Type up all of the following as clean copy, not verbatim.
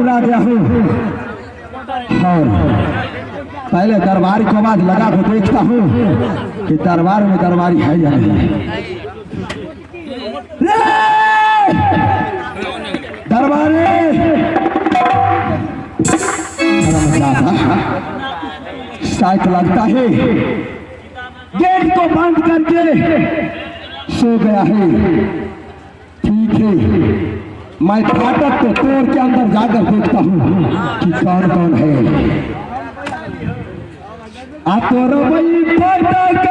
आ गया हूँ और पहले दरबारी को आवाज लगा के देखता हूँ कि दरबार में दरबारी है या नहीं। दरबारी शायद लगता है गेट को बंद करके सो गया है। ठीक है, मैं फाटक को तोड़ के अंदर जाकर देखता हूँ कि कौन कौन है। आ तोरो भाई फाटक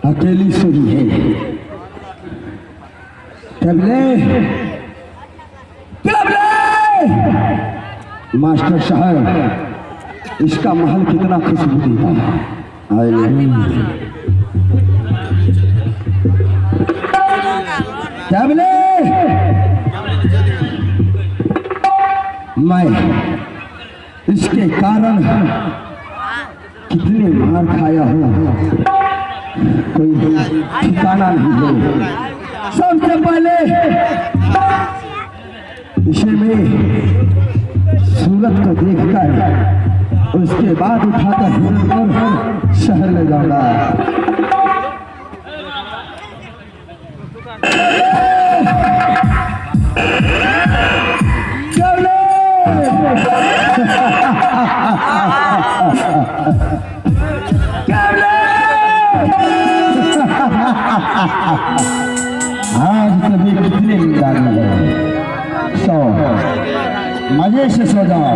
अकेली सोई है। मास्टर साहब, इसका महल कितना खुशबू देता है। मैं इसके कारण कितने मार खाया हूँ कोई ठिकाना नहीं है। सबसे पहले इसे में सूरत को देखकर उसके बाद उठाकर शहर में जाऊंगा। आज तभी कितने निकाली है। सो मजे से सो जाओ।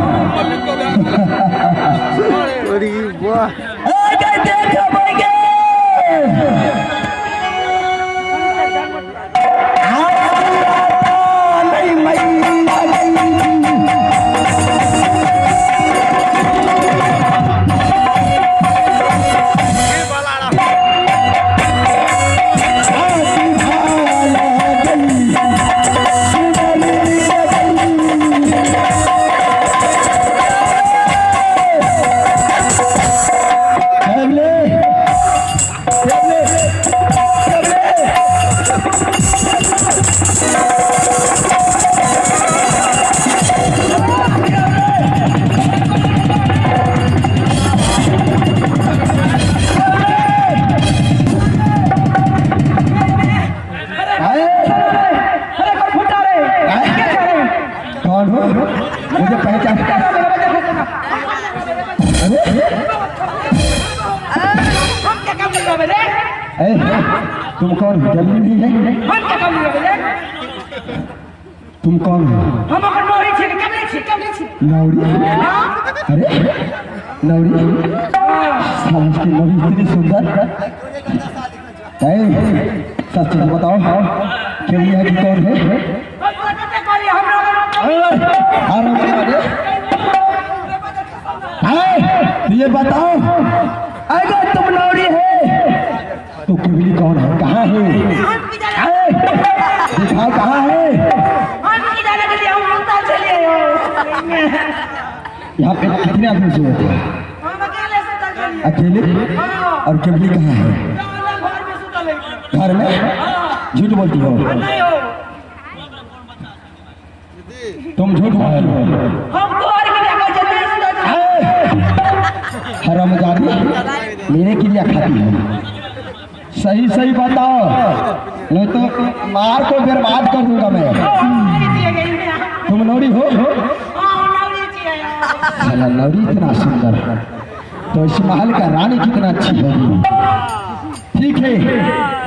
तुम कौन हो? जल्दी नहीं है। हम क्या काम बोले? तुम कौन हो? हम अपन नौरी छे, कबले छे। नौरी? अरे नौरी समझ की नौरी इतनी सुंदर। सच बताओ केवली है कि कौन है? ये बताओ अगर तुम नौरी है तो केवली कौन है? कहाँ है? दिखाओ कहाँ है? यहाँ पे कितने आदमी सोए थे? अकेले? और केवली कहाँ है? घर में? झूठ बोलती हो? तुम झूठ बोल रहे हो। हरामजादी मेरे क्रिया खाती है। सही सही बताओ नहीं तो मार को बर्बाद कर दूंगा मैं। तुम नौरी हो? नौरी इतना सुंदर तो इस महल का रानी कितना अच्छी होगी। ठीक है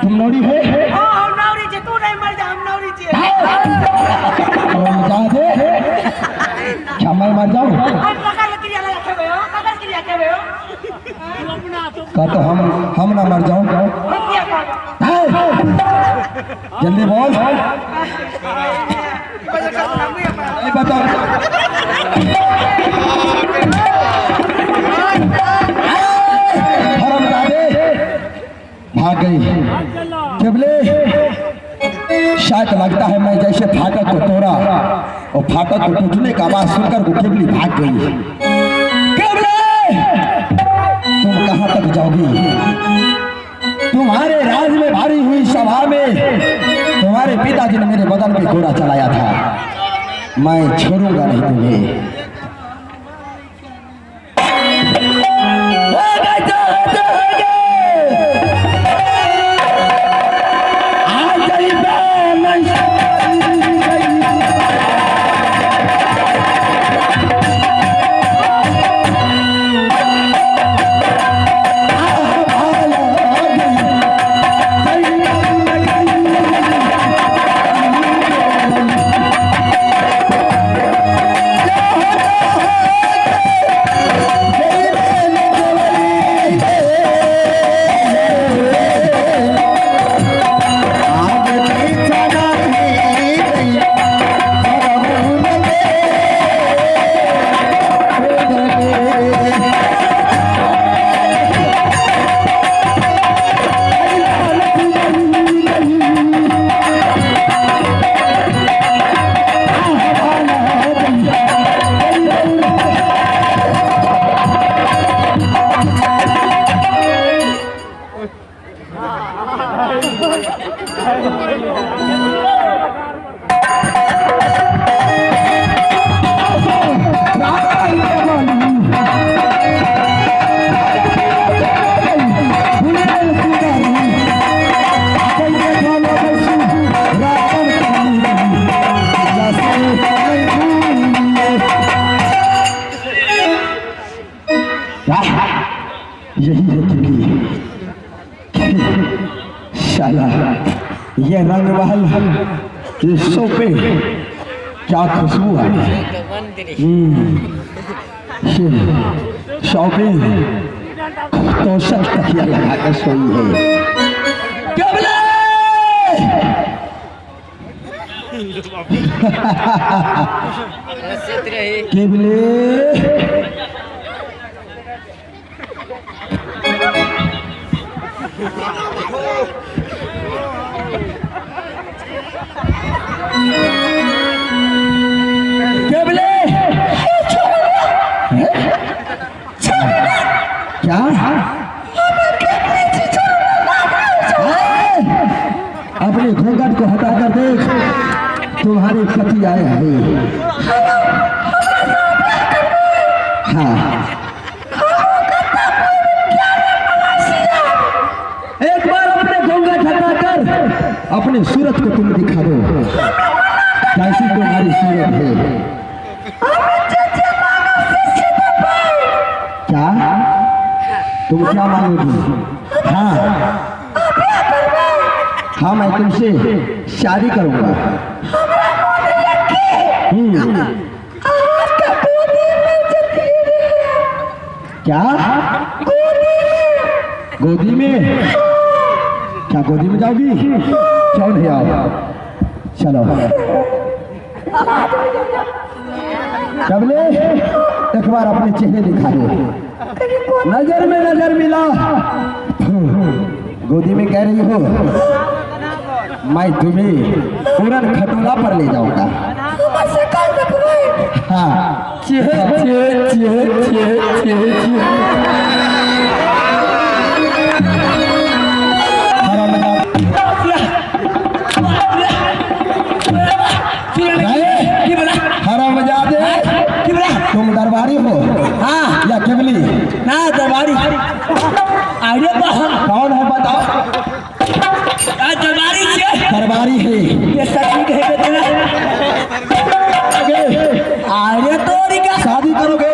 तुम नौरी है? क्या मैं मर जाऊँ? का तो हम ना मर जाऊँ। जल्दी बोल। बताओ भाग गई केवली। शायद लगता है मैं जैसे फाटक को तोड़ा और फाटक को टूटने का आवाज सुनकर वो केवली भाग गई। केवली तुम कहां तक जाओगी? तुम्हारे राज में भारी हुई सभा में तुम्हारे पिताजी ने मेरे बदन पे घोड़ा चलाया था। मैं छोड़ूंगा नहीं तुम्हें। यही है शाला ये रंग महल ये सोपे क्या खुशबू है। शोपे तो सब तकिया लगा कर सोई है। केवले क्या अपने घूंघट को हटाकर देख तुम्हारे पति आए हैं। हाँ एक बार अपने घूंघट हटाकर अपनी सूरत को तुम दिखा दो कैसी तुम्हारी सूरत है। क्या तुम क्या मांगोगी? हाँ हाँ मैं तुमसे शादी करूंगा। क्या गोदी में? क्या गोदी में जाओगी? क्यों नहीं आओ? चलो कबले एक बार अपने चेहरे दिखा दो। नजर में नजर मिला। गोदी में कह रही हो मैं तुम्हें पूरन खटोला पर ले जाऊंगा। हाँ चे चे चे चे चे हरामजादे तुम दरबारी हो? हाँ या केवली? ना दरबारी। अरे कौन है बताओ? दरबारी छे। दरबारी है। ये सच्ची है बेटा। अरे तोरी का शादी करोगे?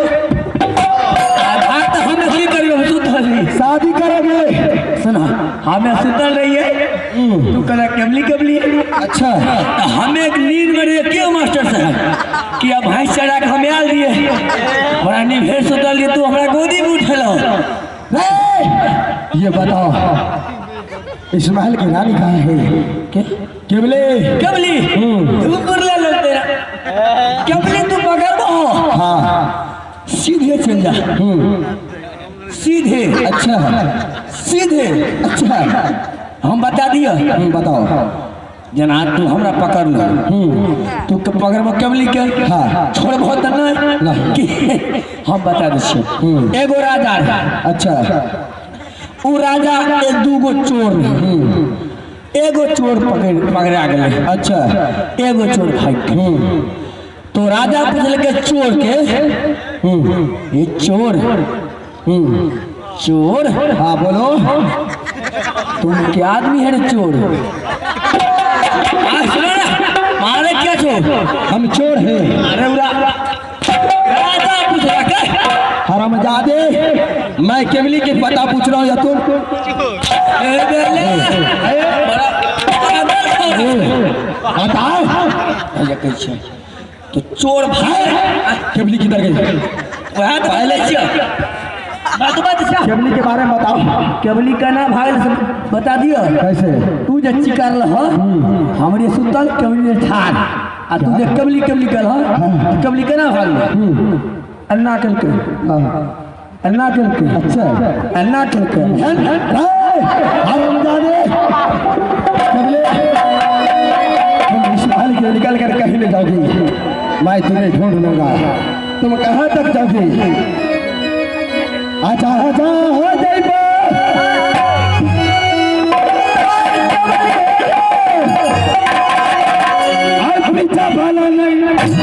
भाग तो हमें ही करियो सुतल। शादी करोगे? सुना हमें सुतल रही है। तू कला केवली केवली। अच्छा तो हमें एक नींद में रहे क्यों मास्टर साहब कि अब भैंस चढ़ा के हमें आल दिए बड़ा नींद फिर सुतल लिए तू हमारा गोदी में उठेलो। ये बताओ इस महल की रानी कहाँ है? केवली केवली तू बुरला लो तेरा केवली तू पकड़ दो। हाँ सीधे चल जा। सीधे। अच्छा सीधे। अच्छा हम बता दियो। बताओ। जना तू हमरा पकड़ लो। तू पकड़ केवली के। हाँ छोड़ बहुत नहीं कि हम बता दे। एगो राजा। अच्छा वो राजा के दूगो चोर। एगो चोर पकड़ा गए। अच्छा एगो चोर भाग। तो राजा पूछल के चोर के ये चोर चोर। हाँ बोलो। तुम क्या आदमी है रे चोर? मारे क्या चोर? हम चोर हैं। अरे राजा पूछ रहा क्या? हरामजादे मैं केवली के पता पूछ रहा हूँ या तुम? बताओ। तो चोर भाई केवली किधर गई? वहाँ तो पहले केवली के बारे में बताओ। केवली का नाम भाई बता दियो। कैसे? तू जे चिकार लह हमरे सुतल केवली ठान आ तू जे केवली केवली कल ह केवली केना भागल? अन्ना कल के। अन्ना कल के। अच्छा अन्ना कल के। हरामजादे केवली तुम इस महल के निकल कर कहीं ले जाओगी मैं तुम्हें ढूंढ लूंगा। तुम कहाँ तक जाओगी? आजा आजा हो जाइबो। आज पीछा भाला नहीं